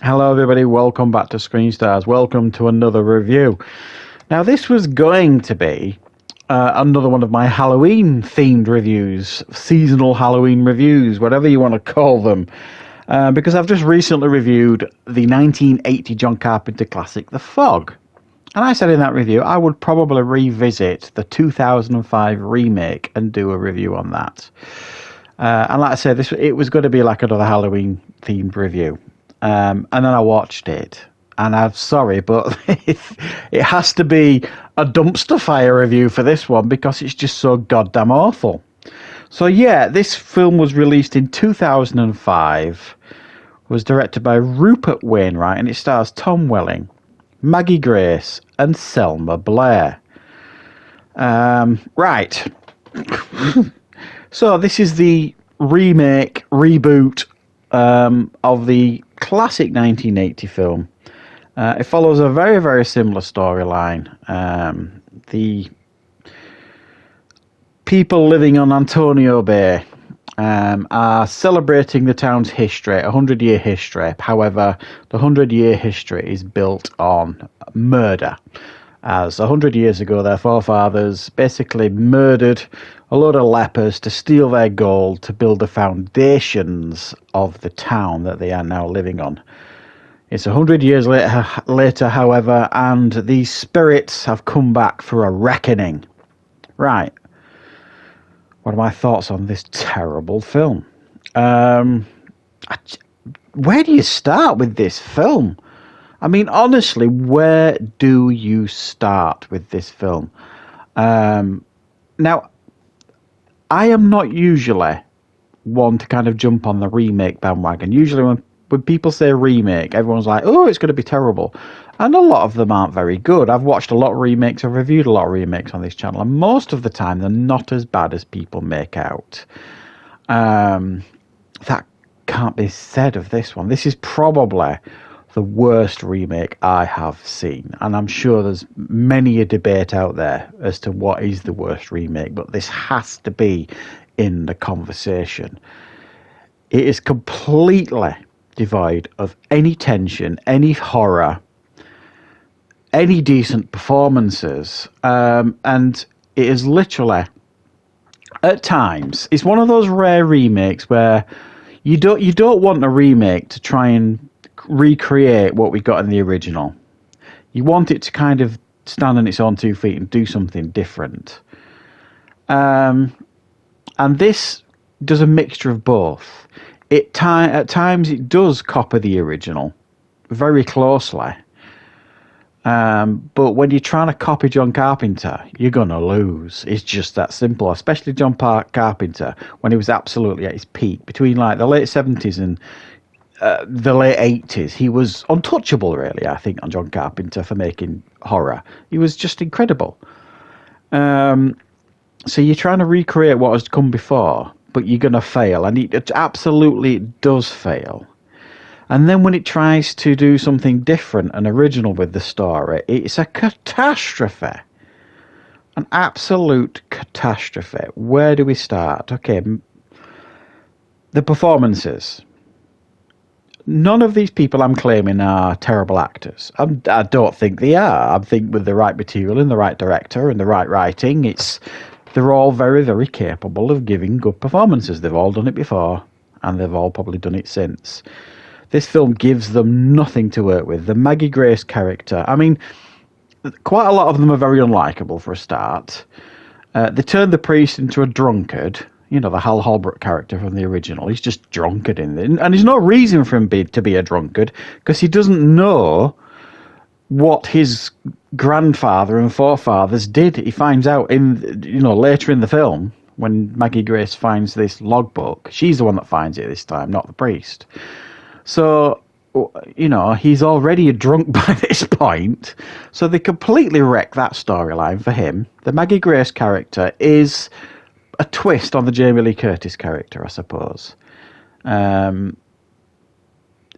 Hello, everybody. Welcome back to Screenstars. Welcome to another review. Now, this was going to be another one of my Halloween-themed reviews, seasonal Halloween reviews, whatever you want to call them, because I've just recently reviewed the 1980 John Carpenter classic, The Fog. And I said in that review I would probably revisit the 2005 remake and do a review on that. And like I said, it was going to be like another Halloween-themed review. And then I watched it, and I'm sorry, but it has to be a dumpster fire review for this one because it's just so goddamn awful. So yeah, this film was released in 2005, was directed by Rupert Wainwright, and it stars Tom Welling, Maggie Grace, and Selma Blair. Right. So this is the reboot of the classic 1980 film. It follows a very, very similar storyline. The people living on Antonio Bay are celebrating the town's history, a 100-year history. However, the 100-year history is built on murder. As 100 years ago, their forefathers basically murdered a load of lepers to steal their gold to build the foundations of the town that they are now living on. It's 100 years later, however, and these spirits have come back for a reckoning. Right. What are my thoughts on this terrible film? Where do you start with this film? I mean, honestly, where do you start with this film? Now, I am not usually one to kind of jump on the remake bandwagon. Usually when people say remake, everyone's like, oh, it's going to be terrible. And a lot of them aren't very good. I've watched a lot of remakes. I've reviewed a lot of remakes on this channel. And most of the time, they're not as bad as people make out. That can't be said of this one. This is probably the worst remake I have seen, and I'm sure there's many a debate out there as to what is the worst remake, but this has to be in the conversation. It is completely devoid of any tension, any horror, any decent performances, and it is literally, at times, it's one of those rare remakes where you don't want a remake to try and recreate what we got in the original. You want it to kind of stand on its own 2 feet and do something different. And this does a mixture of both. At times it does copy the original very closely. But when you're trying to copy John Carpenter, you're going to lose. It's just that simple, especially John Carpenter when he was absolutely at his peak. Between like the late 70s and the late 80s, he was untouchable, really, I think, on John Carpenter for making horror. He was just incredible. So you're trying to recreate what has come before, but you're going to fail, and it absolutely does fail. And then when it tries to do something different and original with the story, it's a catastrophe. An absolute catastrophe. Where do we start? Okay, the performances. None of these people I'm claiming are terrible actors. I don't think they are. I think with the right material and the right director and the right writing, they're all very, very capable of giving good performances. They've all done it before, and they've all probably done it since. This film gives them nothing to work with. The Maggie Grace character, I mean, quite a lot of them are very unlikable for a start. They turn the priest into a drunkard. You know, the Hal Holbrook character from the original. He's just drunkard in it. And there's no reason for him to be a drunkard, because he doesn't know what his grandfather and forefathers did. He finds out later in the film when Maggie Grace finds this logbook. She's the one that finds it this time, not the priest. So, he's already a drunk by this point. So they completely wreck that storyline for him. The Maggie Grace character is a twist on the Jamie Lee Curtis character, I suppose.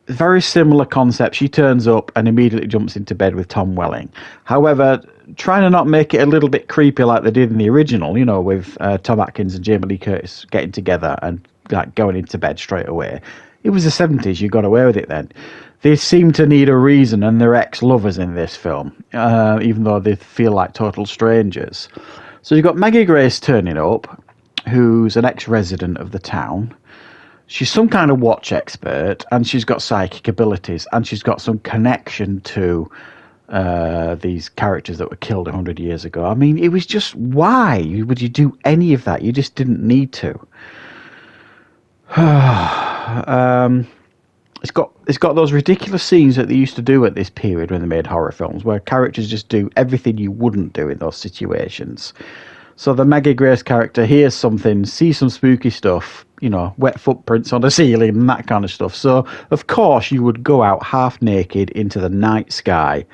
Very similar concept. She turns up and immediately jumps into bed with Tom Welling. However, trying to not make it a little bit creepy like they did in the original, with Tom Atkins and Jamie Lee Curtis getting together and like going into bed straight away. It was the 70s, you got away with it then. they seem to need a reason, and they're ex-lovers in this film, even though they feel like total strangers. So you've got Maggie Grace turning up, who's an ex-resident of the town. She's some kind of watch expert, and she's got psychic abilities, and she's got some connection to these characters that were killed 100 years ago. I mean, it was just, why would you do any of that? You just didn't need to. It's got those ridiculous scenes that they used to do at this period when they made horror films, where characters just do everything you wouldn't do in those situations. So the Maggie Grace character hears something, sees some spooky stuff, wet footprints on the ceiling and that kind of stuff. So, of course, you would go out half naked into the night sky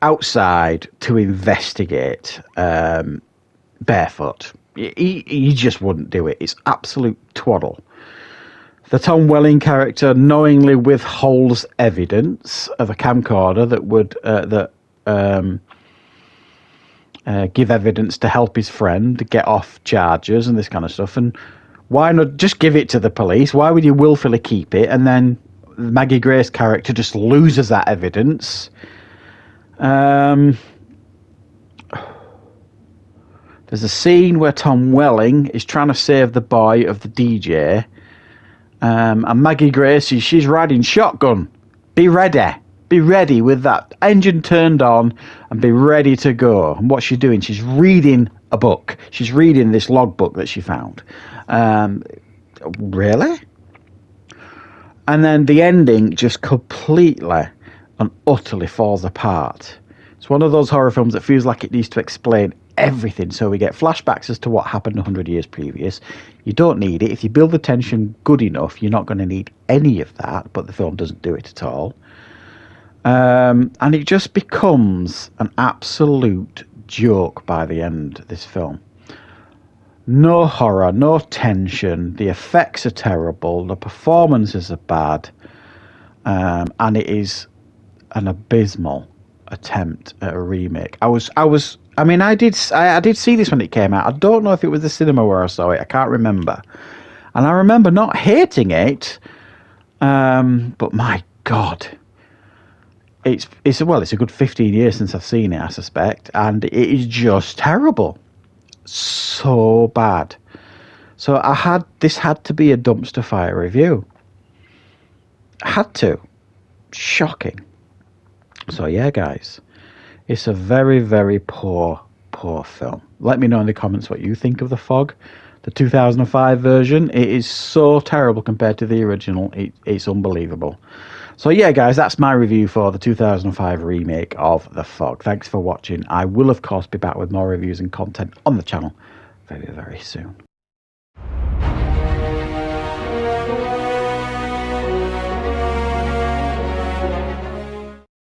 outside to investigate barefoot. You just wouldn't do it. It's absolute twaddle. The Tom Welling character knowingly withholds evidence of a camcorder that would give evidence to help his friend get off charges and this kind of stuff. And why not just give it to the police? Why would you willfully keep it? And then Maggie Grace character just loses that evidence. There's a scene where Tom Welling is trying to save the boy of the DJ. And Maggie Grace, she's riding shotgun. Be ready. Be ready with that engine turned on and be ready to go. And what's she doing? She's reading a book. She's reading this logbook that she found. Really? And then the ending just completely and utterly falls apart. It's one of those horror films that feels like it needs to explain everything. So we get flashbacks as to what happened 100 years previous. You don't need it. If you build the tension good enough, you're not going to need any of that, but the film doesn't do it at all. And it just becomes an absolute joke by the end, this film. No horror, no tension, the effects are terrible, the performances are bad, and it is an abysmal attempt at a remake. I did see this when it came out. I don't know if it was the cinema where I saw it. I can't remember. And I remember not hating it, but my God, it's a good 15 years since I've seen it, I suspect, and it is just terrible. So bad. So this had to be a dumpster fire review. Had to. Shocking. So yeah, guys, it's a very, very poor film. Let me know in the comments what you think of The Fog, the 2005 version. It is so terrible compared to the original. It's unbelievable. So yeah, guys, that's my review for the 2005 remake of The Fog. Thanks for watching. I will, of course, be back with more reviews and content on the channel very, very soon.